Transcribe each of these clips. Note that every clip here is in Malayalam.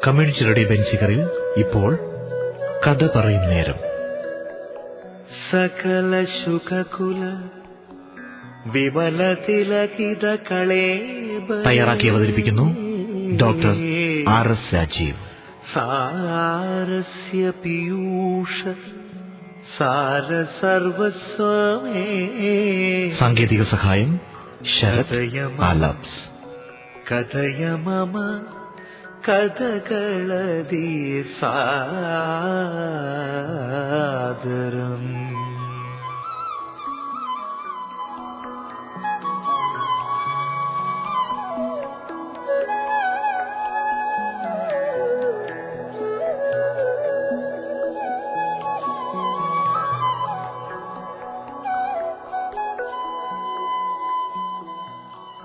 കമ്മ്യൂണിറ്റി റേഡിയോ ബെൻസിക്കറിൽ ഇപ്പോൾ കഥ പറയും നേരം. സകല ശുഖകുല വിമല തിലകിത കളേബ തയ്യാറാക്കി അവതരിപ്പിക്കുന്നു ഡോക്ടർ RS രാജീവ്. സാരസ്യ പീയൂഷ സാര സർവസ്വമേ. സാങ്കേതിക സഹായം ശരത് ആലാപ്സ്. കഥയ മമ കഥകളതി സാദരം.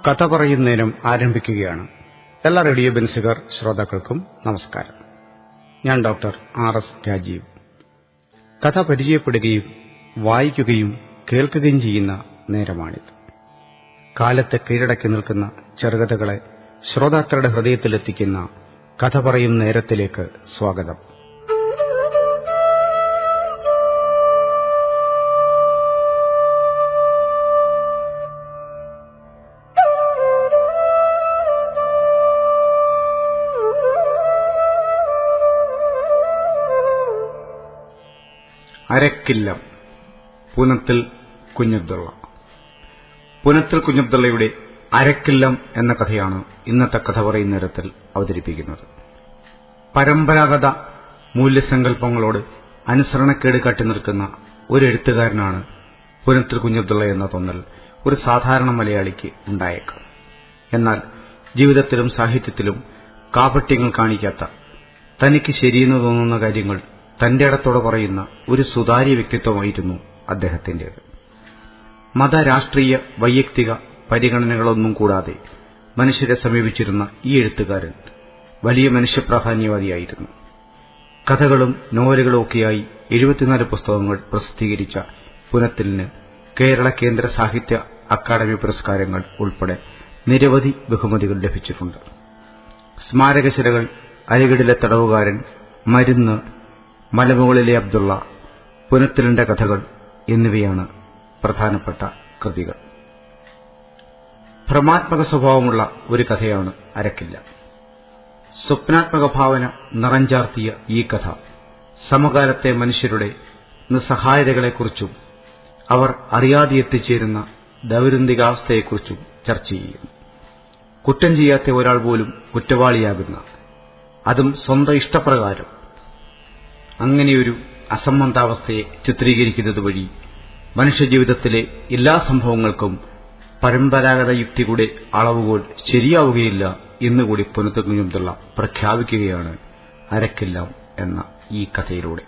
കഥ പറയും നേരം ആരംഭിക്കുകയാണ്. എല്ലാ റേഡിയോ ബെൻസികർ ശ്രോതാക്കൾക്കും നമസ്കാരം. ഞാൻ ഡോക്ടർ RS രാജീവ്. കഥ പരിചയപ്പെടുകയും വായിക്കുകയും കേൾക്കുകയും ചെയ്യുന്ന നേരമാണിത്. കാലത്തെ കീഴടക്കി നിൽക്കുന്ന ചെറുകഥകളെ ശ്രോതാക്കളുടെ ഹൃദയത്തിലെത്തിക്കുന്ന കഥ പറയും നേരത്തിലേക്ക് സ്വാഗതം. അരക്കില്ലം. പുനത്തിൽ കുഞ്ഞബ്ദുള്ള. പുനത്തിൽ കുഞ്ഞബ്ദുള്ളയുടെ അരക്കില്ലം എന്ന കഥയാണ് ഇന്നത്തെ കഥ പറയും നേരത്തിൽ അവതരിപ്പിക്കുന്നത്. പരമ്പരാഗത മൂല്യസങ്കല്പങ്ങളോട് അനുസരണക്കേട് കാട്ടി നിൽക്കുന്ന ഒരു എഴുത്തുകാരനാണ് പുനത്തിൽ കുഞ്ഞബ്ദുള്ള എന്ന തോന്നൽ ഒരു സാധാരണ മലയാളിക്ക് ഉണ്ടായേക്കാം. എന്നാൽ ജീവിതത്തിലും സാഹിത്യത്തിലും കാപട്യങ്ങൾ കാണിക്കാത്ത, തനിക്ക് ശരിയെന്ന് തോന്നുന്ന കാര്യങ്ങൾ തന്റെ ഇടത്തോടെ പറയുന്ന ഒരു സുതാര്യ വ്യക്തിത്വമായിരുന്നു അദ്ദേഹത്തിന്റേത്. മത, രാഷ്ട്രീയ, വൈയക്തിക പരിഗണനകളൊന്നും കൂടാതെ മനുഷ്യരെ സമീപിച്ചിരുന്ന ഈ എഴുത്തുകാരൻ വലിയ മനുഷ്യപ്രാധാന്യവാദിയായിരുന്നു. കഥകളും നോവലുകളും ഒക്കെയായി 74 പുസ്തകങ്ങൾ പ്രസിദ്ധീകരിച്ച പുനത്തിലിന് കേരള കേന്ദ്ര സാഹിത്യ അക്കാദമി പുരസ്കാരങ്ങൾ ഉൾപ്പെടെ നിരവധി ബഹുമതികൾ ലഭിച്ചിട്ടുണ്ട്. സ്മാരകശിലകൾ, അരികിടിലെ തടവുകാരൻ, മരുന്ന്, മലമുകളിലെ അബ്ദുള്ള, പുനത്തിലിന്റെ കഥകൾ എന്നിവയാണ് പ്രധാനപ്പെട്ട കൃതികൾ. ഭ്രമാത്മക സ്വഭാവമുള്ള ഒരു കഥയാണ് അരക്കില്ല. സ്വപ്നാത്മക ഭാവന നിറഞ്ചാർത്തിയ ഈ കഥ സമകാലത്തെ മനുഷ്യരുടെ നിസ്സഹായതകളെക്കുറിച്ചും അവർ അറിയാതെ എത്തിച്ചേരുന്ന ദൗരന്തികാവസ്ഥയെക്കുറിച്ചും ചർച്ച ചെയ്യുന്നു. കുറ്റം ചെയ്യാത്ത ഒരാൾ പോലും കുറ്റവാളിയാകുന്ന, അതും സ്വന്തം ഇഷ്ടപ്രകാരം, അങ്ങനെയൊരു അസംബന്ധാവസ്ഥയെ ചിത്രീകരിക്കുന്നത് വഴി മനുഷ്യജീവിതത്തിലെ എല്ലാ സംഭവങ്ങൾക്കും പരമ്പരാഗത യുക്തിയുടെ അളവുകോൽ ശരിയാവുകയില്ല എന്നുകൂടി പുനത്തിൽ കുഞ്ഞബ്ദുള്ള പ്രഖ്യാപിക്കുകയാണ് അരക്കില്ലം എന്ന ഈ കഥയിലൂടെ.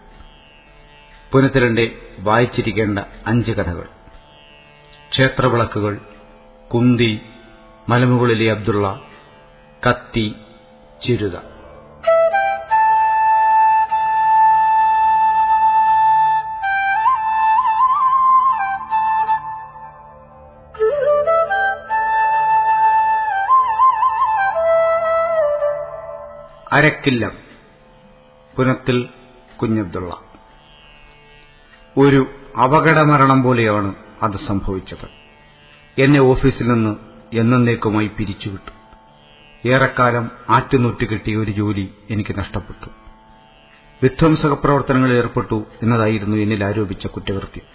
പുനത്തിലിന്റെ വായിച്ചിരിക്കേണ്ട 5 കഥകൾ: ക്ഷേത്രവിളക്കുകൾ, കുന്തി, മലമുകളിലെ അബ്ദുള്ള, കത്തി, ചിരുത. അരക്കില്ലം. പുനത്തിൽ കുഞ്ഞബ്ദുള്ള. ഒരു അപകടമരണം പോലെയാണ് അത് സംഭവിച്ചത്. എന്നെ ഓഫീസിൽ നിന്ന് എന്നേക്കുമായി പിരിച്ചുവിട്ടു. ഏറെക്കാലം ആറ്റുനൂറ്റ് കിട്ടിയ ഒരു ജോലി എനിക്ക് നഷ്ടപ്പെട്ടു. വിധ്വംസക പ്രവർത്തനങ്ങളിൽ ഏർപ്പെട്ടു എന്നതായിരുന്നു എന്നിൽ ആരോപിച്ച കുറ്റകൃത്യം.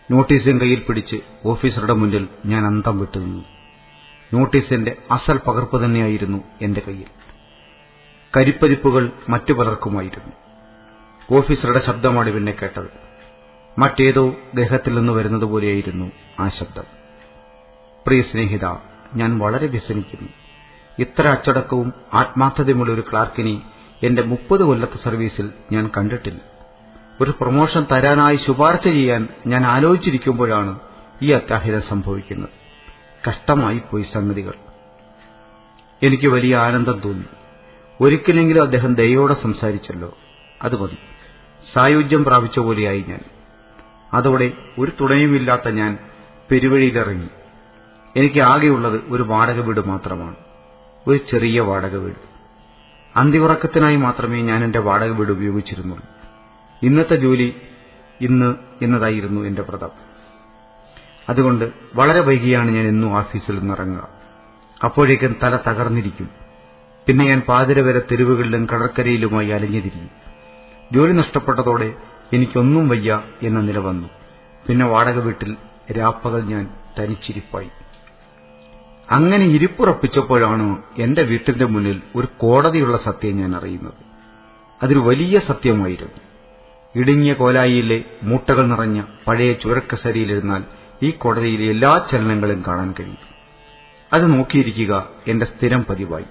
നോട്ടീസും കയ്യിൽ പിടിച്ച് ഓഫീസറുടെ മുന്നിൽ ഞാൻ അന്തം വിട്ടുനിന്നു. നോട്ടീസിന്റെ അസൽ പകർപ്പ് തന്നെയായിരുന്നു എന്റെ കയ്യിൽ. കരിപ്പതിപ്പുകൾ മറ്റു പലർക്കുമായിരുന്നു. ഓഫീസറുടെ ശബ്ദമാണ് പിന്നെ കേട്ടത്. മറ്റേതോ ഗ്രഹത്തിൽ നിന്ന് വരുന്നതുപോലെയായിരുന്നു ആ ശബ്ദം. പ്രിയ സ്നേഹിത, ഞാൻ വളരെ വ്യസനിക്കുന്നു. ഇത്ര അച്ചടക്കവും ആത്മാർത്ഥതയുമുള്ള ഒരു ക്ലാർക്കിനെ എന്റെ 30 കൊല്ലത്തെ സർവീസിൽ ഞാൻ കണ്ടിട്ടില്ല. ഒരു പ്രൊമോഷൻ തരാനായി ശുപാർശ ചെയ്യാൻ ഞാൻ ആലോചിച്ചിരിക്കുമ്പോഴാണ് ഈ അത്യാഹിതം സംഭവിക്കുന്നത്. കഷ്ടമായി പോയി സംഗതികൾ. എനിക്ക് വലിയ ആനന്ദം തോന്നി. ഒരിക്കലെങ്കിലും അദ്ദേഹം ദയോടെ സംസാരിച്ചല്ലോ, അത് മതി. സായുജ്യം പ്രാപിച്ച പോലെയായി ഞാൻ. അതോടെ ഒരു തുണയുമില്ലാത്ത ഞാൻ പെരുവഴിയിലിറങ്ങി. എനിക്ക് ആകെയുള്ളത് ഒരു വാടക വീട് മാത്രമാണ്. ഒരു ചെറിയ വാടക വീട്. അന്തിയുറക്കത്തിനായി മാത്രമേ ഞാൻ എന്റെ വാടക വീട് ഉപയോഗിച്ചിരുന്നുള്ളൂ. ഇന്നത്തെ ജോലി ഇന്ന് എന്നതായിരുന്നു എന്റെ വ്രതം. അതുകൊണ്ട് വളരെ വൈകിയാണ് ഞാൻ എന്നും ഓഫീസിൽ നിന്നിറങ്ങുക. അപ്പോഴേക്കും തല തകർന്നിരിക്കും. പിന്നെ ഞാൻ പാതിര വരെ തെരുവുകളിലും കടற்കരയിലുമായി അലഞ്ഞുതിരിയും. ജോലി നഷ്ടപ്പെട്ടതോടെ എനിക്കൊന്നും വയ്യ എന്ന നില വന്നു. പിന്നെ വാടക വീട്ടിൽ രാപ്പകൽ ഞാൻ തനിച്ചിരിപ്പായി. അങ്ങനെ ഇരിപ്പുറപ്പിച്ചപ്പോഴാണ് എന്റെ വീട്ടിന്റെ മുന്നിൽ ഒരു കോടതിയുള്ള സത്യം ഞാൻ അറിയുന്നത്. അതൊരു വലിയ സത്യമായിരുന്നു. ഇടുങ്ങിയ കോലായിയിലെ മൂട്ടകൾ നിറഞ്ഞ പഴയ ചുരക്കസരിയിലിരുന്നാൽ ഈ കോടതിയിലെ എല്ലാ ചലനങ്ങളും കാണാൻ കഴിയും. അത് നോക്കിയിരിക്കുക എന്റെ സ്ഥിരം പതിവായി.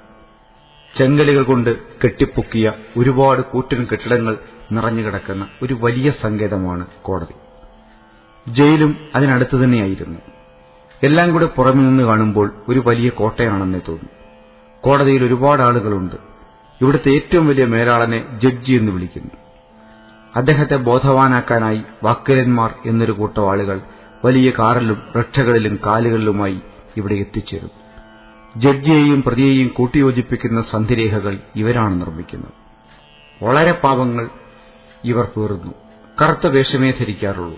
ചെങ്കലുകൾ കൊണ്ട് കെട്ടിപ്പൊക്കിയ ഒരുപാട് കൂറ്റൻ കെട്ടിടങ്ങൾ നിറഞ്ഞുകിടക്കുന്ന ഒരു വലിയ സങ്കേതമാണ് കോടതി. ജയിലും അതിനടുത്ത് തന്നെയായിരുന്നു. എല്ലാം കൂടെ പുറമെ നിന്ന് കാണുമ്പോൾ ഒരു വലിയ കോട്ടയാണെന്നേ തോന്നും. കോടതിയിൽ ഒരുപാട് ആളുകളുണ്ട്. ഇവിടുത്തെ ഏറ്റവും വലിയ മേലാളനെ ജഡ്ജി എന്ന് വിളിക്കുന്നു. അദ്ദേഹത്തെ ബോധവാനാക്കാനായി വക്കീലന്മാർ എന്നൊരു കൂട്ടം ആളുകൾ വലിയ കാറിലും റിക്ഷകളിലും കാലുകളിലുമായി ഇവിടെ എത്തിച്ചേരും. ജഡ്ജിയെയും പ്രതിയെയും കൂട്ടിയോജിപ്പിക്കുന്ന സന്ധിരേഖകൾ ഇവരാണ് നിർമ്മിക്കുന്നത്. വളരെ പാവങ്ങൾ ഇവർ പേറുന്നു. കറുത്ത വേഷമേ ധരിക്കാറുള്ളൂ.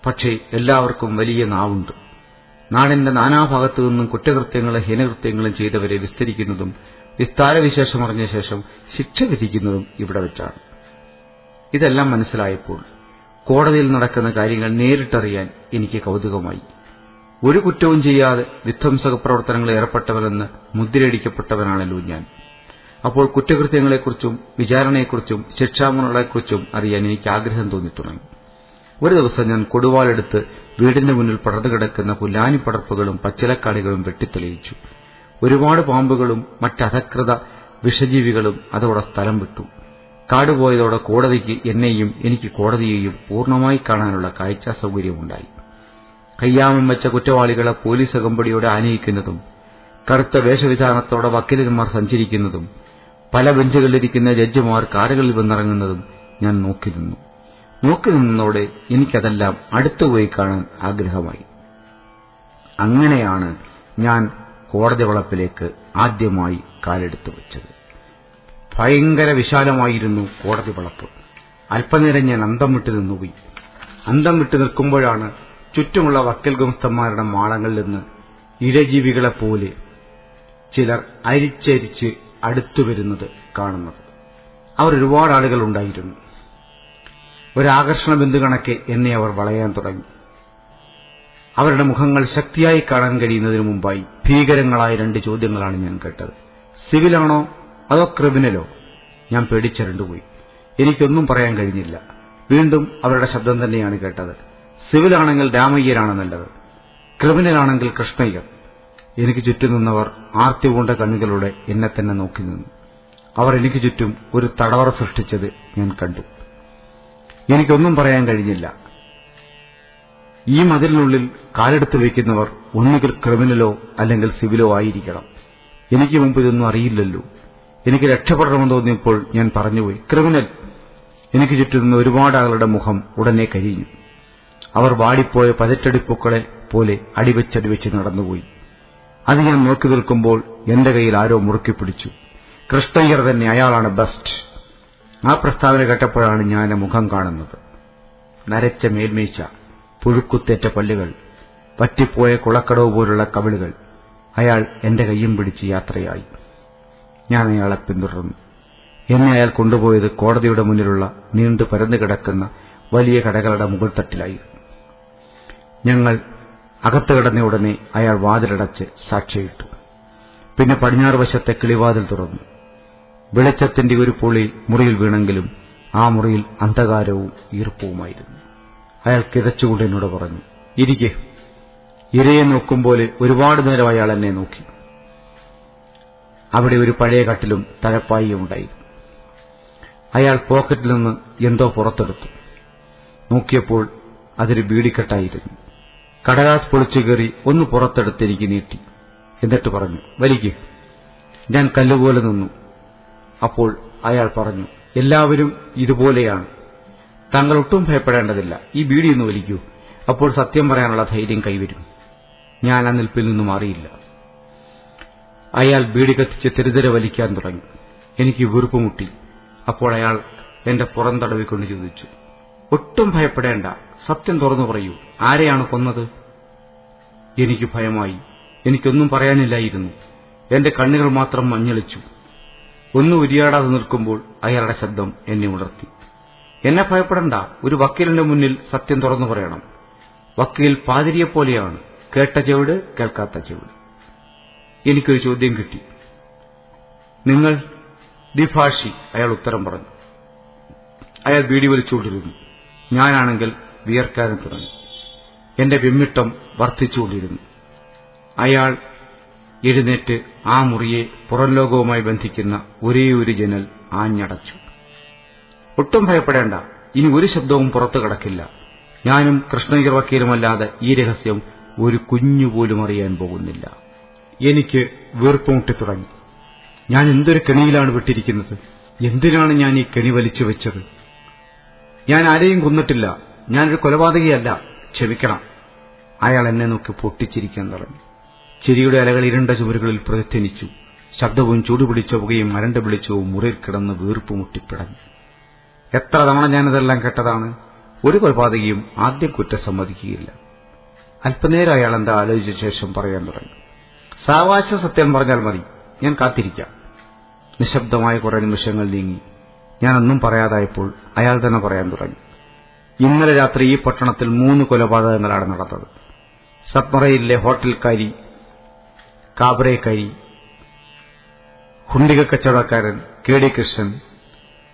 പക്ഷേ എല്ലാവർക്കും വലിയ നാവുണ്ട്. നാടിന്റെ നാനാഭാഗത്തു നിന്നും കുറ്റകൃത്യങ്ങളും ഹീനകൃത്യങ്ങളും ചെയ്തവരെ വിസ്തരിക്കുന്നതും വിസ്താരവിശേഷമറിഞ്ഞ ശേഷം ശിക്ഷ വിധിക്കുന്നതും ഇവിടെ വെച്ചാണ്. ഇതെല്ലാം മനസ്സിലായപ്പോൾ കോടതിയിൽ നടക്കുന്ന കാര്യങ്ങൾ നേരിട്ടറിയാൻ എനിക്ക് കൗതുകമായി. ഒരു കുറ്റവും ചെയ്യാതെ വിധ്വംസക പ്രവർത്തനങ്ങളിൽ ഏർപ്പെട്ടവനെന്ന് മുദ്രയടിക്കപ്പെട്ടവനാണല്ലോ ഞാൻ. അപ്പോൾ കുറ്റകൃത്യങ്ങളെക്കുറിച്ചും വിചാരണയെക്കുറിച്ചും ശിക്ഷാമരണങ്ങളെക്കുറിച്ചും അറിയാൻ എനിക്ക് ആഗ്രഹം തോന്നിത്തുടങ്ങി. ഒരു ദിവസം ഞാൻ കൊടുവാളെടുത്ത് വീടിന്റെ മുന്നിൽ പടർന്നു കിടക്കുന്ന പുല്ലാനിപ്പടർപ്പുകളും പച്ചിലക്കാളികളും വെട്ടിത്തെളിയിച്ചു. ഒരുപാട് പാമ്പുകളും മറ്റധകൃത വിഷജീവികളും അതോടെ സ്ഥലം വിട്ടു. കാടുപോയതോടെ കോടതിക്ക് എന്നെയും എനിക്ക് കോടതിയെയും പൂർണ്ണമായി കാണാനുള്ള കാഴ്ചാ സൗകര്യമുണ്ടായി. കയ്യാമം വെച്ച കുറ്റവാളികളെ പോലീസ് അകമ്പടിയോടെ ആനയിക്കുന്നതും കറുത്ത വേഷവിധാനത്തോടെ വക്കീലന്മാർ സഞ്ചരിക്കുന്നതും പല ബെഞ്ചുകളിലിരിക്കുന്ന ജഡ്ജിമാർ കാറുകളിൽ വന്നിറങ്ങുന്നതും ഞാൻ നോക്കി നിന്നതോടെ എനിക്കതെല്ലാം അടുത്തുപോയി കാണാൻ ആഗ്രഹമായി. അങ്ങനെയാണ് ഞാൻ കോടതി വളപ്പിലേക്ക് ആദ്യമായി കാലെടുത്തു വെച്ചത്. ഭയങ്കര വിശാലമായിരുന്നു കോടതി വളപ്പ്. അല്പനേരം ഞാൻ അന്തം വിട്ടു നിന്നുപോയി. അന്തം വിട്ടു നിൽക്കുമ്പോഴാണ് ചുറ്റുമുള്ള വക്കീൽ ഗുമസ്തന്മാരുടെ മാളങ്ങളിൽ നിന്ന് ഇഴജീവികളെപ്പോലെ ചിലർ അരിച്ചരിച്ച് അടുത്തുവരുന്നത് കാണുന്നത്. അവർ ഒരുപാട് ആളുകളുണ്ടായിരുന്നു. ഒരാകർഷണ ബിന്ദു കണക്കെ എന്നെ അവർ വളയാൻ തുടങ്ങി. അവരുടെ മുഖങ്ങൾ ശക്തിയായി കാണാൻ കഴിയുന്നതിനു മുമ്പായി ഭീകരങ്ങളായ 2 ചോദ്യങ്ങളാണ് ഞാൻ കേട്ടത്. സിവിലാണോ അതോ ക്രിമിനലോ? ഞാൻ പേടിച്ചരണ്ടുപോയി. എനിക്കൊന്നും പറയാൻ കഴിഞ്ഞില്ല. വീണ്ടും അവരുടെ ശബ്ദം തന്നെയാണ് കേട്ടത്. സിവിലാണെങ്കിൽ രാമയ്യരാണ് നല്ലത്, ക്രിമിനലാണെങ്കിൽ കൃഷ്ണയ്യർ. എനിക്ക് ചുറ്റും നിന്നവർ ആർത്തി പൂണ്ട കണ്ണുകളോടെ എന്നെ തന്നെ നോക്കി നിന്നു. അവർ എനിക്ക് ചുറ്റും ഒരു തടവറ സൃഷ്ടിച്ചത് ഞാൻ കണ്ടു. എനിക്കൊന്നും പറയാൻ കഴിഞ്ഞില്ല. ഈ മതിലിനുള്ളിൽ കാലെടുത്ത് വയ്ക്കുന്നവർ ഒന്നുകിൽ ക്രിമിനലോ അല്ലെങ്കിൽ സിവിലോ ആയിരിക്കണം. എനിക്ക് മുമ്പ് ഇതൊന്നും അറിയില്ലല്ലോ. എനിക്ക് രക്ഷപ്പെടണമെന്ന് തോന്നിയപ്പോൾ ഞാൻ പറഞ്ഞുപോയി, ക്രിമിനൽ. എനിക്ക് ചുറ്റും നിന്ന് ഒരുപാട് ആളുകളുടെ മുഖം ഉടനെ കരിഞ്ഞു. അവർ വാടിപ്പോയ പതിറ്റടിപ്പൂക്കളെ പോലെ അടിവെച്ചടിവെച്ച് നടന്നുപോയി. അത് ഞാൻ നോക്കി നിൽക്കുമ്പോൾ എന്റെ കയ്യിൽ ആരോ മുറുക്കിപ്പിടിച്ചു. കൃഷ്ണയ്യർ തന്നെ, അയാളാണ് ബെസ്റ്റ്. ആ പ്രസ്താവന കേട്ടപ്പോഴാണ് ഞാൻ മുഖം കാണുന്നത്. നരച്ച മേൽമീശ, പുഴുക്കുത്തേറ്റ പല്ലുകൾ, പറ്റിപ്പോയ കുളക്കടവ് പോലുള്ള കവിളുകൾ. അയാൾ എന്റെ കയ്യും പിടിച്ച് യാത്രയായി. ഞാൻ അയാളെ പിന്തുടർന്നു. എന്നെ അയാൾ കൊണ്ടുപോയത് കോടതിയുടെ മുന്നിലുള്ള നീണ്ടു പരന്നു കിടക്കുന്ന വലിയ കടകളുടെ മുകൾ തട്ടിലായിരുന്നു. ഞങ്ങൾ അകത്ത് കിടന്ന ഉടനെ അയാൾ വാതിലടച്ച് സാക്ഷിയിട്ടു. പിന്നെ പടിഞ്ഞാറ് വശത്തെ കിളിവാതിൽ തുറന്നു. വെളിച്ചത്തിന്റെ ഒരു പൊളി മുറിയിൽ വീണെങ്കിലും ആ മുറിയിൽ അന്ധകാരവും ഈർപ്പവുമായിരുന്നു. അയാൾ കിതച്ചുകൊണ്ട് എന്നോട് പറഞ്ഞു, ഇരിക്കെ. ഇരയെ നോക്കുമ്പോലെ ഒരുപാട് നേരം അയാൾ എന്നെ നോക്കി. അവിടെ ഒരു പഴയ കട്ടിലും തലപ്പായിയും ഉണ്ടായിരുന്നു. അയാൾ പോക്കറ്റിൽ നിന്ന് എന്തോ പുറത്തെടുത്തു. നോക്കിയപ്പോൾ അതൊരു ബീഡിക്കെട്ടായിരുന്നു. കടലാസ് പൊളിച്ചു കയറി ഒന്ന് പുറത്തെടുത്ത് എനിക്ക് നീട്ടി. എന്നിട്ട് പറഞ്ഞു, വലിക്ക്. ഞാൻ കല്ലുപോലെ നിന്നു. അപ്പോൾ അയാൾ പറഞ്ഞു, എല്ലാവരും ഇതുപോലെയാണ്. താങ്കൾ ഒട്ടും ഭയപ്പെടേണ്ടതില്ല. ഈ ബീഡിയൊന്ന് വലിക്കൂ. അപ്പോൾ സത്യം പറയാനുള്ള ധൈര്യം കൈവരും. ഞാൻ ആ നിൽപ്പിൽ നിന്നും മാറിയില്ല. അയാൾ ബീഡി കത്തിച്ച് തെരുതെരെ വലിക്കാൻ തുടങ്ങി. എനിക്ക് വീർപ്പുമുട്ടി. അപ്പോൾ അയാൾ എന്റെ പുറം തടവിക്കൊണ്ട് ചോദിച്ചു, ഒട്ടും ഭയപ്പെടേണ്ട, സത്യം തുറന്നു പറയൂ, ആരെയാണ് കൊന്നത്? എനിക്ക് ഭയമായി. എനിക്കൊന്നും പറയാനില്ലായിരുന്നു. എന്റെ കണ്ണുകൾ മാത്രം മഞ്ഞളിച്ചു. ഒന്നും ഉരിയാടാതെ നിൽക്കുമ്പോൾ അയാളുടെ ശബ്ദം എന്നെ ഉണർത്തി. എന്നെ ഭയപ്പെടണ്ട, ഒരു വക്കീലിന്റെ മുന്നിൽ സത്യം തുറന്നു പറയണം. വക്കീൽ പാതിരിയെപ്പോലെയാണ്, കേട്ട ചെവിട് കേൾക്കാത്ത ചെവിട്. എനിക്കൊരു ചോദ്യം കിട്ടി. നിങ്ങൾ ദ്വിഭാഷി? അയാൾ ഉത്തരം പറഞ്ഞു. അയാൾ ബീഡി വലിച്ചുകൊണ്ടിരുന്നു. ഞാനാണെങ്കിൽ വിയർക്കാനും തുടങ്ങി. എന്റെ വിമ്മിട്ടം വർദ്ധിച്ചുകൊണ്ടിരുന്നു. അയാൾ എഴുന്നേറ്റ് ആ മുറിയെ പുറം ലോകവുമായി ബന്ധിക്കുന്ന ഒരേയൊരു ജനൽ ആഞ്ഞടച്ചു. ഒട്ടും ഭയപ്പെടേണ്ട, ഇനി ഒരു ശബ്ദവും പുറത്തു കടക്കില്ല. ഞാനും കൃഷ്ണയ്യർ വക്കീലുമല്ലാതെ ഈ രഹസ്യം ഒരു കുഞ്ഞുപോലും അറിയാൻ പോകുന്നില്ല. എനിക്ക് വീർപ്പുമുട്ടി തുടങ്ങി. ഞാൻ എന്തൊരു കെണിയിലാണ് വിട്ടിരിക്കുന്നത്? എന്തിനാണ് ഞാൻ ഈ കെണി വലിച്ചു വെച്ചത്? ഞാൻ ആരെയും കൊന്നിട്ടില്ല. ഞാനൊരു കൊലപാതകയല്ല. ക്ഷമിക്കണം. അയാൾ എന്നെ നോക്കി പൊട്ടിച്ചിരിക്കാൻ തുടങ്ങി. ചിരിയുടെ അലകൾ ഇരുണ്ട ചുമരുകളിൽ പ്രതിധ്വനിച്ചു. ശബ്ദവും ചൂടുപിടിച്ച പുകയും അരണ്ട വെളിച്ചവും മുറിയിൽ കിടന്ന് വീർപ്പുമുട്ടിപ്പിടഞ്ഞു. എത്ര തവണ ഞാനിതെല്ലാം കേട്ടതാണ്. ഒരു കൊലപാതകയും ആദ്യം കുറ്റം സമ്മതിക്കുകയില്ല. അല്പനേരം അയാൾ എന്താ ആലോചിച്ച ശേഷം പറയാൻ തുടങ്ങി. സാവകാശ സത്യം പറഞ്ഞാൽ മതി, ഞാൻ കാത്തിരിക്കാം. നിശബ്ദമായ കുറെ നിമിഷങ്ങൾ നീങ്ങി. ഞാനൊന്നും പറയാതായപ്പോൾ അയാൾ തന്നെ പറയാൻ തുടങ്ങി. ഇന്നലെ രാത്രി ഈ പട്ടണത്തിൽ 3 കൊലപാതകങ്ങളാണ് നടന്നത്. സബ്മറയിലെ ഹോട്ടൽക്കാരി, കാബറേക്കാരി, ഹുണ്ടിക കച്ചവടക്കാരൻ K D. Krishnan,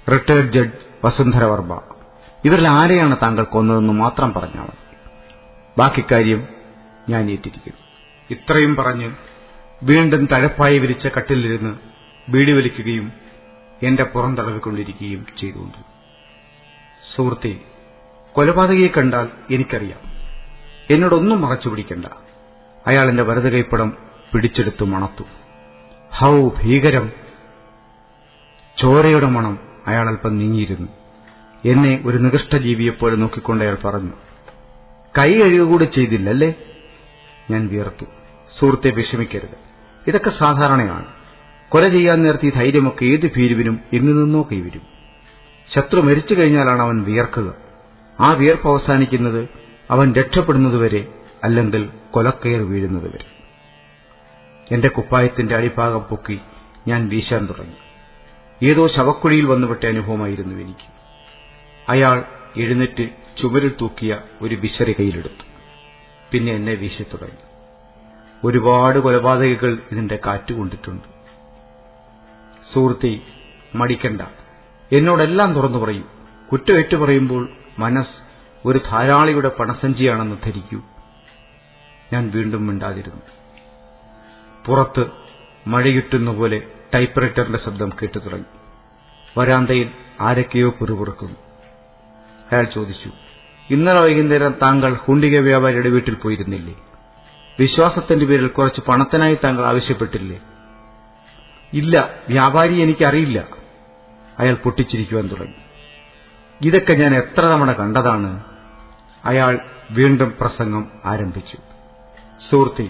retired judge Vasundhara Varma. ഇവരിൽ ആരെയാണ് താങ്കൾ കൊന്നതെന്ന് മാത്രം പറഞ്ഞാൽ മതി. ബാക്കി കാര്യം ഞാൻ ഏറ്റിരിക്കുന്നു. ഇത്രയും പറഞ്ഞ് വീണ്ടും തഴപ്പായി വിരിച്ച കട്ടിലിരുന്ന് ബീഡി വലിക്കുകയും എന്റെ പുറം തടവിക്കൊണ്ടിരിക്കുകയും ചെയ്തുകൊണ്ട്. സുഹൃത്തെ, കൊലപാതകയെ കണ്ടാൽ എനിക്കറിയാം. എന്നോടൊന്നും മറച്ചു പിടിക്കണ്ട. അയാൾ എന്റെ വലത് കൈപ്പടം പിടിച്ചെടുത്തു മണത്തു. ഹൗ ഭീകരം! ചോരയുടെ മണം. അയാൾ അല്പം നീങ്ങിയിരുന്നു. എന്നെ ഒരു നികൃഷ്ടജീവിയെപ്പോലെ നോക്കിക്കൊണ്ട് അയാൾ പറഞ്ഞു, കൈ കഴുകുകൂടി ചെയ്തില്ലല്ലേ? ഞാൻ വിയർത്തു. സുഹൃത്തെ, വിഷമിക്കരുത്. ഇതൊക്കെ സാധാരണയാണ്. കൊല ചെയ്യാൻ നേരത്തെ ധൈര്യമൊക്കെ ഏത് ഭീരുവിനും എങ്ങു നിന്നോ കൈവരും. ശത്രു മരിച്ചു കഴിഞ്ഞാലാണ് അവൻ വിയർക്കുക. ആ വിയർപ്പ് അവസാനിക്കുന്നത് അവൻ രക്ഷപ്പെടുന്നതുവരെ, അല്ലെങ്കിൽ കൊലക്കയർ വീഴുന്നതുവരെ. എന്റെ കുപ്പായത്തിന്റെ അടിഭാഗം പൊക്കി ഞാൻ വീശാൻ തുടങ്ങി. ഏതോ ശവക്കുഴിയിൽ വന്നുവിട്ട അനുഭവമായിരുന്നു എനിക്ക്. അയാൾ എഴുന്നേറ്റ് ചുമരിൽ തൂക്കിയ ഒരു വിശറി കയ്യിലെടുത്തു. പിന്നെ എന്നെ വീശിത്തുടങ്ങി. ഒരുപാട് കൊലപാതകികൾ ഇതിന്റെ കാറ്റുകൊണ്ടിട്ടുണ്ട്. സുഹൃത്തെ, മടിക്കണ്ട. എന്നോടെല്ലാം തുറന്നു പറയൂ. കുറ്റമേറ്റു പറയുമ്പോൾ മനസ്സ് ഒരു ധാരാളിയുടെ പണസഞ്ചിയാണെന്ന് ധരിക്കൂ. ഞാൻ വീണ്ടും മിണ്ടാതിരുന്നു. പുറത്ത് മഴയുറ്റുന്ന പോലെ ടൈപ്പ്റൈറ്ററിന്റെ ശബ്ദം കേട്ടു തുടങ്ങി. വരാന്തയിൽ ആരൊക്കെയോ പിറുപിറുക്കുന്നു. അയാൾ ചോദിച്ചു, ഇന്നലെ വൈകുന്നേരം താങ്കൾ ഹുണ്ടിക വ്യാപാരിയുടെ വീട്ടിൽ പോയിരുന്നില്ലേ? വിശ്വാസത്തിന്റെ പേരിൽ കുറച്ച് പണത്തിനായി താങ്കൾ ആവശ്യപ്പെട്ടില്ലേ? ഇല്ല, വ്യാപാരി എനിക്കറിയില്ല. അയാൾ പൊട്ടിച്ചിരിക്കുവാൻ തുടങ്ങി. ഇതൊക്കെ ഞാൻ എത്ര തവണ കണ്ടതാണ്. അയാൾ വീണ്ടും പ്രസംഗം ആരംഭിച്ചു. സുഹൃത്തെ,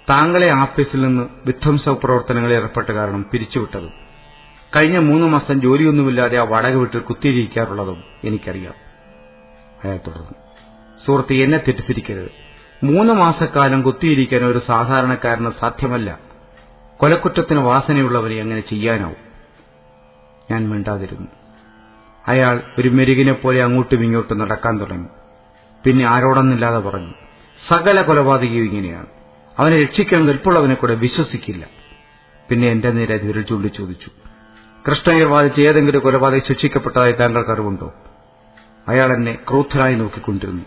താങ്കളെ ആഫീസിൽ നിന്ന് വിധ്വംസ പ്രവർത്തനങ്ങളിൽ ഏർപ്പെട്ട കാരണം പിരിച്ചുവിട്ടതും കഴിഞ്ഞ 3 മാസം ജോലിയൊന്നുമില്ലാതെ ആ വാടക വീട്ടിൽ കുത്തിയിരിക്കാറുള്ളതും എനിക്കറിയാം. അയാൾ തുടർന്നു. സുഹൃത്തെ, എന്നെ തെറ്റിദ്ധരിക്കരുത്. 3 മാസക്കാലം കുത്തിയിരിക്കാൻ ഒരു സാധാരണക്കാരന് സാധ്യമല്ല. കൊലക്കുറ്റത്തിന് വാസനയുള്ളവരെ അങ്ങനെ ചെയ്യാനാവും. ഞാൻ മിണ്ടാതിരുന്നു. അയാൾ ഒരു മെരുകിനെപ്പോലെ അങ്ങോട്ടും ഇങ്ങോട്ടും നടക്കാൻ തുടങ്ങി. പിന്നെ ആരോടൊന്നില്ലാതെ പറഞ്ഞു, സകല കൊലപാതകയും ഇങ്ങനെയാണ്. അവനെ രക്ഷിക്കാൻ കെൽപ്പുള്ളവനെ കൂടെ വിശ്വസിക്കില്ല. പിന്നെ എന്റെ നേരെ വിരൽ ചൂണ്ടി ചോദിച്ചു, കൃഷ്ണയ്യർ വാദിച്ച് ഏതെങ്കിലും കൊലപാതകം ശിക്ഷിക്കപ്പെട്ടതായി താങ്കൾക്ക് അറിവുണ്ടോ? അയാൾ എന്നെ ക്രൂദ്ധനായി നോക്കിക്കൊണ്ടിരുന്നു.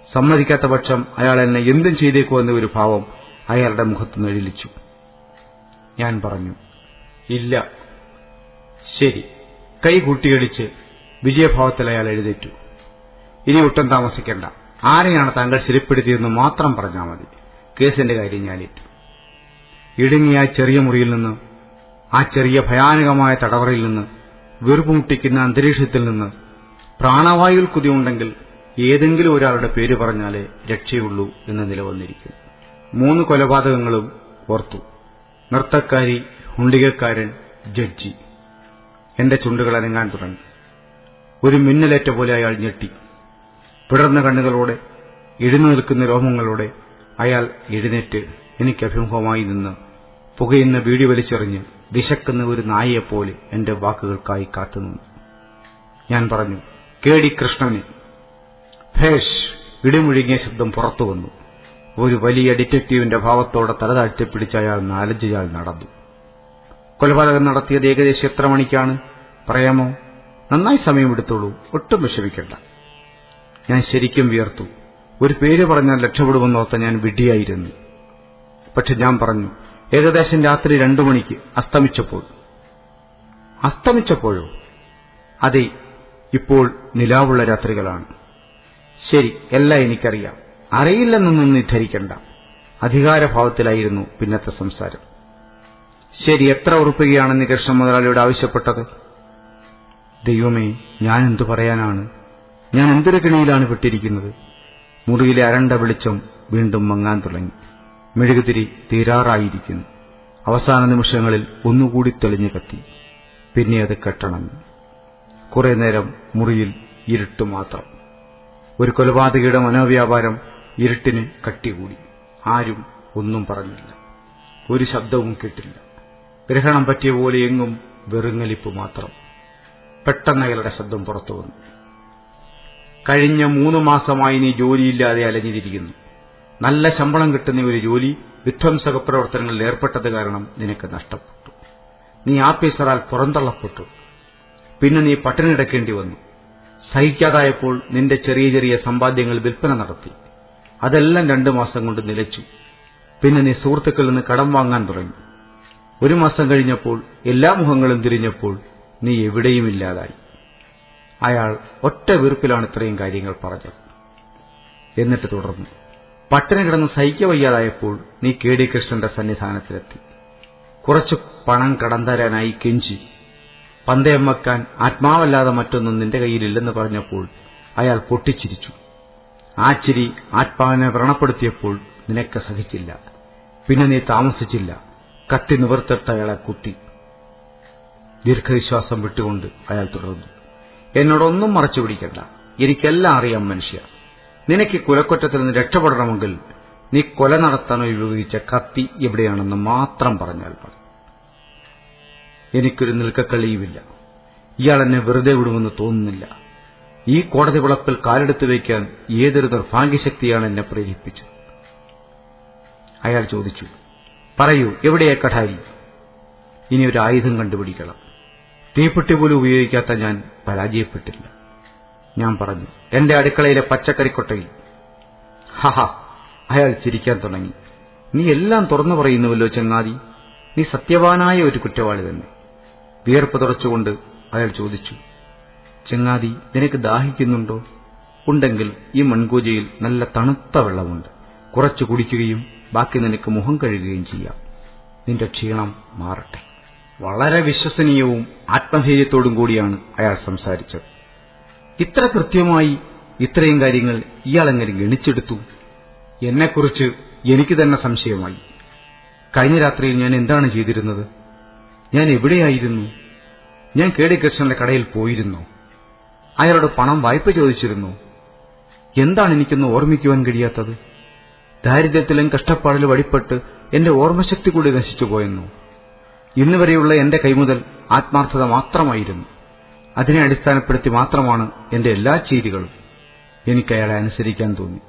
സമ്മതിക്കാത്ത പക്ഷം അയാൾ എന്നെ എന്തും ചെയ്തേക്കുമെന്ന ഒരു ഭാവം അയാളുടെ മുഖത്ത് നിഴലിച്ചു. ഞാൻ പറഞ്ഞു, ഇല്ല. ശരി. കൈ കൂട്ടിയടിച്ച് വിജയഭാവത്തിൽ അയാൾ എഴുന്നേറ്റു. ഇനി ഒട്ടും താമസിക്കേണ്ട. ആരെയാണ് താങ്കൾ ശരിപ്പെടുത്തിയതെന്ന് മാത്രം പറഞ്ഞാൽ മതി. കേസിന്റെ കാര്യം ഞാനേറ്റു. ഇടുങ്ങിയ ചെറിയ മുറിയിൽ നിന്ന്, ആ ചെറിയ ഭയാനകമായ തടവറയിൽ നിന്ന്, വീർപ്പുമുട്ടിക്കുന്ന അന്തരീക്ഷത്തിൽ നിന്ന് പ്രാണവായുവിൽ കുതിയുണ്ടെങ്കിൽ ഏതെങ്കിലും ഒരാളുടെ പേര് പറഞ്ഞാലേ രക്ഷയുള്ളൂ എന്ന് നിലവന്നിരിക്കും. 3 കൊലപാതകങ്ങളും ഓർത്തു. നർത്തക്കാരി, ഹുണ്ടികക്കാരൻ, ജഡ്ജി. എന്റെ ചുണ്ടുകൾ അനങ്ങാൻ തുടങ്ങി. ഒരു മിന്നലേറ്റ പോലെ അയാൾ ഞെട്ടി. വിടർന്ന കണ്ണുകളോടെ, എഴുന്നു നിൽക്കുന്ന രോമങ്ങളോടെ അയാൾ എഴുന്നേറ്റ് എനിക്ക് അഭിമുഖമായി നിന്ന് പുകയുന്ന ബീഡി വലിച്ചെറിഞ്ഞ് വിശക്കുന്ന ഒരു നായയെപ്പോലെ എന്റെ വാക്കുകൾക്കായി കാത്തുനിന്നു. ഞാൻ പറഞ്ഞു, കേടി കൃഷ്ണനെ. ഭേഷ്! ഇടിമുഴുകിയ ശബ്ദം പുറത്തു വന്നു. ഒരു വലിയ ഡിറ്റക്റ്റീവിന്റെ ഭാവത്തോടെ തലതാഴ്ത്തിപ്പിടിച്ച് അയാൾ 4-5 ചാൽ നടന്നു. കൊലപാതകം നടത്തിയത് ഏകദേശം എത്ര മണിക്കാണ് പറയാമോ? നന്നായി സമയമെടുത്തോളൂ, ഒട്ടും വിഷമിക്കണ്ട. ഞാൻ ശരിക്കും വിയർത്തു. ഒരു പേര് പറഞ്ഞാൽ രക്ഷപ്പെടുമെന്നോർത്ത ഞാൻ വിഡ്ഢിയായിരുന്നു. പക്ഷെ ഞാൻ പറഞ്ഞു, ഏകദേശം രാത്രി 2 മണിക്ക് അസ്തമിച്ചപ്പോൾ. അസ്തമിച്ചപ്പോഴോ? അതെ, ഇപ്പോൾ നിലാവുള്ള രാത്രികളാണ്. ശരി, എല്ലാം എനിക്കറിയാം. അറിയില്ലെന്നൊന്നും നീ ധരിക്കണ്ട. അധികാരഭാവത്തിലായിരുന്നു പിന്നത്തെ സംസാരം. ശരി, എത്ര ഉറുപ്പികയാണെന്ന് കൃഷ്ണ മുതലാളിയോട് ആവശ്യപ്പെട്ടത്? ദൈവമേ, ഞാൻ എന്തു പറയാനാണ്? ഞാൻ എന്തൊരു കിണിയിലാണ് പെട്ടിരിക്കുന്നത്. മുറിയിലെ അരണ്ട വെളിച്ചം വീണ്ടും മങ്ങാൻ തുടങ്ങി. മെഴുകുതിരി തീരാറായിരിക്കുന്നു. അവസാന നിമിഷങ്ങളിൽ ഒന്നുകൂടി തെളിഞ്ഞു കത്തി. പിന്നെ അത് കെട്ടണങ്ങി. കുറെ നേരം മുറിയിൽ ഇരുട്ട് മാത്രം. ഒരു കൊലപാതകയുടെ മനോവ്യാപാരം ഇരുട്ടിന് കട്ടികൂടി. ആരും ഒന്നും പറഞ്ഞില്ല. ഒരു ശബ്ദവും കേട്ടില്ല. ഗ്രഹണം പറ്റിയ പോലെ എങ്ങും വെറുങ്ങലിപ്പ് മാത്രം. പെട്ടെന്ന് അയാളുടെ ശബ്ദം പുറത്തു വന്നു. കഴിഞ്ഞ 3 മാസമായി നീ ജോലിയില്ലാതെ അലഞ്ഞിരിക്കുന്നു. നല്ല ശമ്പളം കിട്ടുന്ന ഒരു ജോലി വിധ്വംസക പ്രവർത്തനങ്ങളിൽ ഏർപ്പെട്ടത് കാരണം നിനക്ക് നഷ്ടപ്പെട്ടു. നീ ആഫീസറാൽ പുറന്തള്ളപ്പെട്ടു. പിന്നെ നീ പട്ടിണി കിടക്കേണ്ടി വന്നു. സഹിക്കാതായപ്പോൾ നിന്റെ ചെറിയ ചെറിയ സമ്പാദ്യങ്ങൾ വിൽപ്പന നടത്തി. അതെല്ലാം 2 മാസം കൊണ്ട് നിലച്ചു. പിന്നെ നീ സുഹൃത്തുക്കളിൽ നിന്ന് കടം വാങ്ങാൻ തുടങ്ങി. 1 മാസം കഴിഞ്ഞപ്പോൾ എല്ലാ മുഖങ്ങളും തിരിഞ്ഞപ്പോൾ നീ എവിടെയുമില്ലാതായി. അയാൾ ഒറ്റ വീർപ്പിലാണ് ഇത്രയും കാര്യങ്ങൾ പറഞ്ഞത്. എന്നിട്ട് തുടർന്നു, പട്ടിണി കിടന്ന് സഹിക്കവയ്യാതായപ്പോൾ നീ കെ.ഡി. കൃഷ്ണന്റെ സന്നിധാനത്തിലെത്തി. കുറച്ചു പണം കടം തരാനായി കെഞ്ചി. പന്തയം വെക്കാൻ ആത്മാവല്ലാതെ മറ്റൊന്നും നിന്റെ കയ്യിലില്ലെന്ന് പറഞ്ഞപ്പോൾ അയാൾ പൊട്ടിച്ചിരിച്ചു. ആ ചിരി ആത്മാവിനെ വ്രണപ്പെടുത്തിയപ്പോൾ നിനക്ക് സഹിച്ചില്ല. പിന്നെ നീ താമസിച്ചില്ല. കത്തി നിവർത്തിട്ട് അയാളെ കുത്തി. ദീർഘവിശ്വാസം വിട്ടുകൊണ്ട് അയാൾ തുടർന്നു, എന്നോടൊന്നും മറച്ചു പിടിക്കണ്ട. എനിക്കെല്ലാം അറിയാം മനുഷ്യ. നിനക്ക് കുലക്കുറ്റത്തിൽ നിന്ന് രക്ഷപ്പെടണമെങ്കിൽ നീ കൊല നടത്താൻ ഉപയോഗിച്ച കത്തി എവിടെയാണെന്ന് മാത്രം പറഞ്ഞാൽ മതി. എനിക്കൊരു നിൽക്കക്കളിയുമില്ല. ഇയാൾ എന്നെ വെറുതെ വിടുമെന്ന് തോന്നുന്നില്ല. ഈ കോടതി വിളപ്പിൽ കാലെടുത്ത് വയ്ക്കാൻ ഏതൊരു നിർഭാഗ്യശക്തിയാണ് എന്നെ പ്രേരിപ്പിച്ചത്. അയാൾ ചോദിച്ചു, പറയൂ, എവിടെയാ കഠാരി? ഇനി ഒരു ആയുധം കണ്ടുപിടിക്കണം. തീപ്പെട്ടി പോലും ഉപയോഗിക്കാത്ത ഞാൻ പരാജയപ്പെട്ടില്ല. ഞാൻ പറഞ്ഞു, എന്റെ അടുക്കളയിലെ പച്ചക്കറിക്കൊട്ടയിൽ. ഹഹ, അയാൾ ചിരിക്കാൻ തുടങ്ങി. നീ എല്ലാം തുറന്നു പറയുന്നുവല്ലോ ചങ്ങാതി. നീ സത്യവാനായ ഒരു കുറ്റവാളി തന്നെ. വിയർപ്പ് തുടച്ചുകൊണ്ട് അയാൾ ചോദിച്ചു, ചങ്ങാതി, നിനക്ക് ദാഹിക്കുന്നുണ്ടോ? ഉണ്ടെങ്കിൽ ഈ മൺകൂജയിൽ നല്ല തണുത്ത വെള്ളമുണ്ട്. കുറച്ചു കുടിക്കുകയും ബാക്കി നിനക്ക് മുഖം കഴുകുകയും ചെയ്യാം. നിന്റെ ക്ഷീണം മാറട്ടെ. വളരെ വിശ്വസനീയവും ആത്മധൈര്യത്തോടും കൂടിയാണ് അയാൾ സംസാരിച്ചത്. ഇത്ര കൃത്യമായി ഇത്രയും കാര്യങ്ങൾ ഇയാളെങ്ങനെ ഗണിച്ചെടുത്തു? എന്നെക്കുറിച്ച് എനിക്ക് തന്നെ സംശയമായി. കഴിഞ്ഞ രാത്രിയിൽ ഞാൻ എന്താണ് ചെയ്തിരുന്നത്? ഞാൻ എവിടെയായിരുന്നു? ഞാൻ കെ.ഡി. കൃഷ്ണന്റെ കടയിൽ പോയിരുന്നോ? അയാളോട് പണം വായ്പ ചോദിച്ചിരുന്നോ? എന്താണ് എനിക്കൊന്ന് ഓർമ്മിക്കുവാൻ കഴിയാത്തത്? ദാരിദ്ര്യത്തിലും കഷ്ടപ്പാടിലും അടിപ്പെട്ട് എന്റെ ഓർമ്മശക്തി കൂടി നശിച്ചുപോയെന്നോ? ഇന്നുവരെയുള്ള എന്റെ കൈമുതൽ ആത്മാർത്ഥത മാത്രമായിരുന്നു. അതിനെ അടിസ്ഥാനപ്പെടുത്തി മാത്രമാണ് എന്റെ എല്ലാ ചെയ്തികളും. എനിക്ക് അയാളെ അനുസരിക്കാൻ തോന്നി.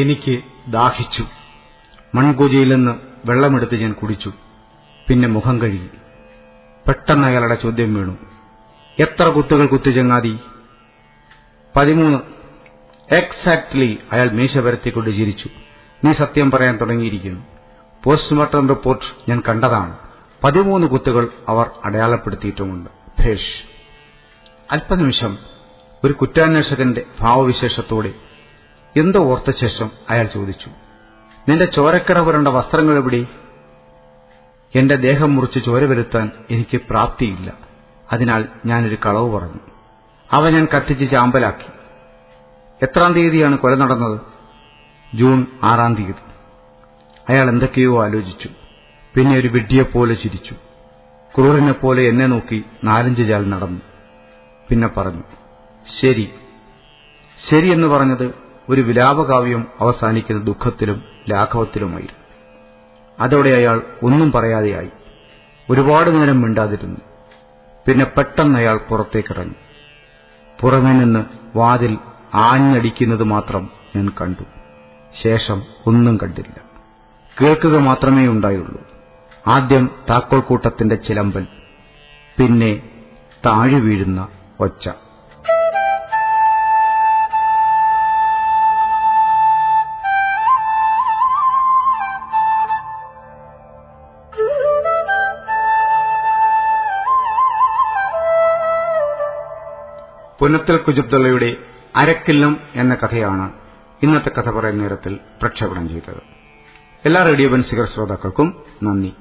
എനിക്ക് ദാഹിച്ചു. മൺകൂജയിൽ നിന്ന് വെള്ളമെടുത്ത് ഞാൻ കുടിച്ചു. പിന്നെ മുഖം കഴുകി. പെട്ടെന്ന് അയാളുടെ ചോദ്യം വീണു, എത്ര കുത്തുകൾ കുത്തി ചങ്ങാതി? 13. എക്സാക്ട്ലി. അയാൾ മീശ പരത്തിക്കൊണ്ട് ചിരിച്ചു. നീ സത്യം പറയാൻ തുടങ്ങിയിരിക്കുന്നു. പോസ്റ്റ്മോർട്ടം റിപ്പോർട്ട് ഞാൻ കണ്ടതാണ്. 13 കുത്തുകൾ അവർ അടയാളപ്പെടുത്തിയിട്ടുമുണ്ട്. ഭേഷ്. അല്പനിമിഷം ഒരു കുറ്റാന്വേഷകന്റെ ഭാവവിശേഷത്തോടെ എന്തോ ഓർത്ത ശേഷം അയാൾ ചോദിച്ചു, നിന്റെ ചോരക്കറ പുരണ്ട വസ്ത്രങ്ങൾ എവിടെ? എന്റെ ദേഹം മുറിച്ച് ചോര വരുത്താൻ എനിക്ക് പ്രാപ്തിയില്ല. അതിനാൽ ഞാനൊരു കളവ് പറഞ്ഞു. അവ ഞാൻ കത്തിച്ച് ചാമ്പലാക്കി. എത്രാം തീയതിയാണ് കൊല നടന്നത്? ജൂൺ 6-ാം തീയതി. അയാൾ എന്തൊക്കെയോ ആലോചിച്ചു. പിന്നെ ഒരു വിഡ്ഢിയെപ്പോലെ ചിരിച്ചു. ക്രൂരനെപ്പോലെ എന്നെ നോക്കി 4-5 ചാൽ നടന്നു. പിന്നെ പറഞ്ഞു, ശരി. ശരിയെന്ന് പറഞ്ഞത് ഒരു വിലാപകാവ്യം അവസാനിക്കുന്ന ദുഃഖത്തിലും ലാഘവത്തിലുമായിരുന്നു. അതോടെ അയാൾ ഒന്നും പറയാതെയായി. ഒരുപാട് നേരം മിണ്ടാതിരുന്നു. പിന്നെ പെട്ടെന്ന് അയാൾ പുറത്തേക്കിറങ്ങി. പുറമേ നിന്ന് വാതിൽ ആഞ്ഞടിക്കുന്നത് മാത്രം ഞാൻ കണ്ടു. ശേഷം ഒന്നും കണ്ടില്ല. കേൾക്കുക മാത്രമേ ഉണ്ടായുള്ളൂ. ആദ്യം താക്കോൽ കൂട്ടത്തിന്റെ ചിലമ്പൽ, പിന്നെ താഴെ വീഴുന്ന ഒച്ച. പുന്നത്തൽ കുജബ്ദുള്ളയുടെ അരക്കില്ലം എന്ന കഥയാണ് ഇന്നത്തെ കഥ പറയുന്ന നേരത്തിൽ പ്രക്ഷേപണം ചെയ്തത്. എല്ലാ റേഡിയോ ബൻസിഗർ ശ്രോതാക്കൾക്കും നന്ദി.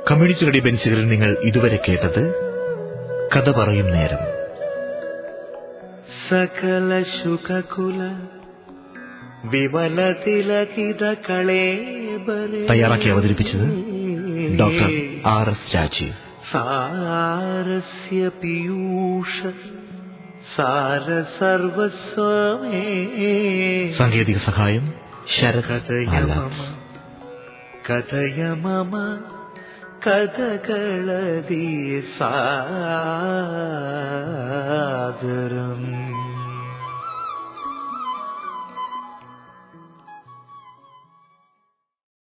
കമ്മ്യൂണിറ്റി റേഡിയോ ബൻസിഗറിൽ നിങ്ങൾ ഇതുവരെ കേട്ടത് കഥ പറയും നേരം. സകല ശുഖകുല വിമല തിലകിത കളേബരേ. തയ്യാറാക്കി അവതരിപ്പിച്ചത് ഡോക്ടർ R.S. ചാച്ചി. സാരസ്യ പീയൂഷ സാര സർവസ്വമേ. സാങ്കേതിക സഹായം ശരത്. കഥയ മമ കഥകളതി സാദരം.